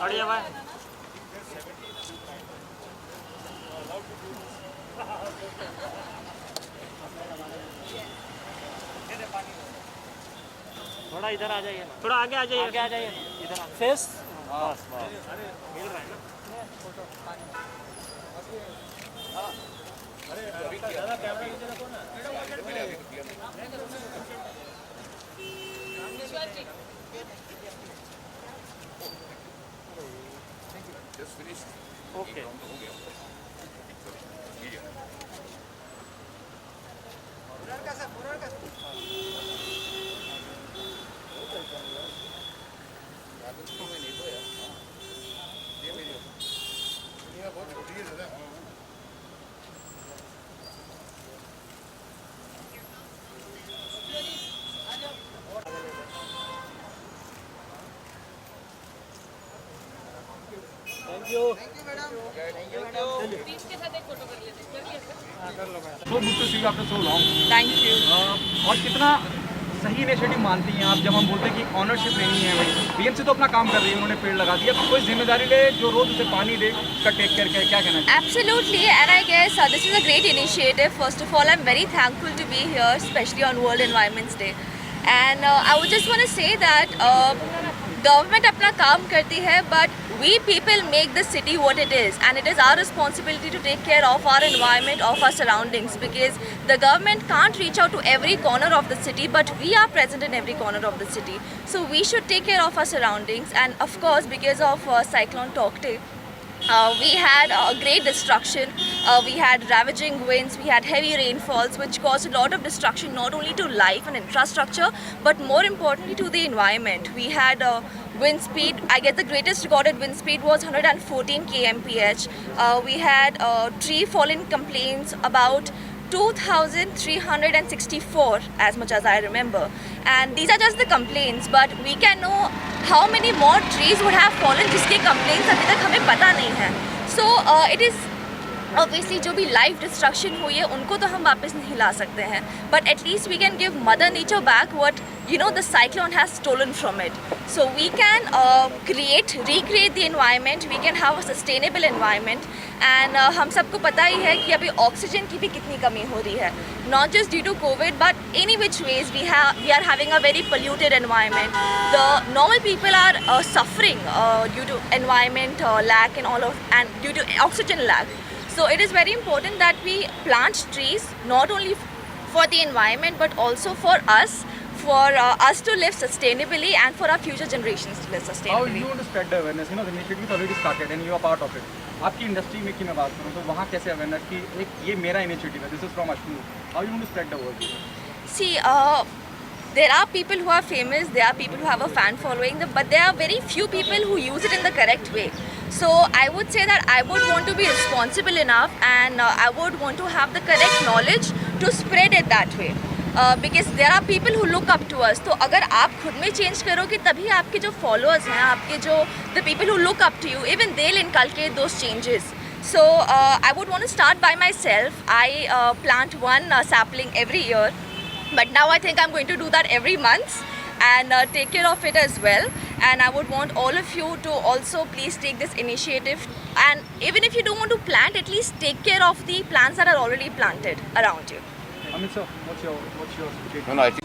बढ़िया भाई। थोड़ा इधर आ जाइए, थोड़ा आगे आ जाइए, आगे आ जाइए, इधर फेस। बस बस मिल रहा है ना। Okay So good to see you after so long. Thank you. और कितना सही इनिशिएटिव मानती हैं आप जब हम बोलते हैं कि ऑनरशिप लेनी है भाई, बीएमसी तो अपना काम कर रही है, उन्होंने पेड़ लगा दिया, कोई जिम्मेदारी ले जो रोज उसे पानी दे, उसका टेक केयर करे, क्या कहना चाहिए? Absolutely, and I guess this is a great initiative. First of all, I'm very thankful to be here, especially on World Environment Day. And I would just want to say that government अपना काम करती है, but we people make the city what it is, and it is our responsibility to take care of our environment, of our surroundings, because the government can't reach out to every corner of the city, but we are present in every corner of the city. So we should take care of our surroundings, and of course, because of Cyclone Tauktae, we had great destruction. We had ravaging winds, we had heavy rainfalls which caused a lot of destruction not only to life and infrastructure but more importantly to the environment. We had wind speed, I guess the greatest recorded wind speed was 114 kmph. We had tree falling complaints about 2,364 as much as I remember, and these are just the complaints, but we can know how many more trees would have fallen जिसके complaints अभी तक हमें पता नहीं है. So it is obviously जो भी life destruction हुई है उनको तो हम वापस नहीं ला सकते हैं, but at least we can give mother nature back what the cyclone has stolen from it. So we can recreate the environment, we can have a sustainable environment, and हम सबको पता ही है कि अभी ऑक्सीजन की भी कितनी कमी हो रही है, not just due to COVID but any which ways we are having a very polluted environment. The normal people are suffering due to environment lack and due to oxygen lack. So it is very important that we plant trees not only for the environment but also for us to live sustainably and for our future generations to live How sustainably. you want to spread the awareness? The initiative is already started and you are part of it. आपकी industry में की मैं बात करूँ तो वहाँ कैसे awareness कि एक ये मेरा इनिशिएटिव है, this is from Ashnu, how you want to spread the word? See, there are people who are famous, there are people who have a fan following, but there are very few people who use it in the correct way. So I would say that I would want to be responsible enough and I would want to have the correct knowledge to spread it that way. Because there are people who look up to us. तो अगर आप खुद में change करोगे तभी आपके जो followers हैं, आपके जो the people who look up to you, even they'll inculcate those changes. So I would want to start by myself. I plant one sapling every year, but now I think I'm going to do that every month and take care of it as well. And I would want all of you to also please take this initiative, and even if you don't want to plant, at least take care of the plants that are already planted around you. Amit sir, what's your No, I think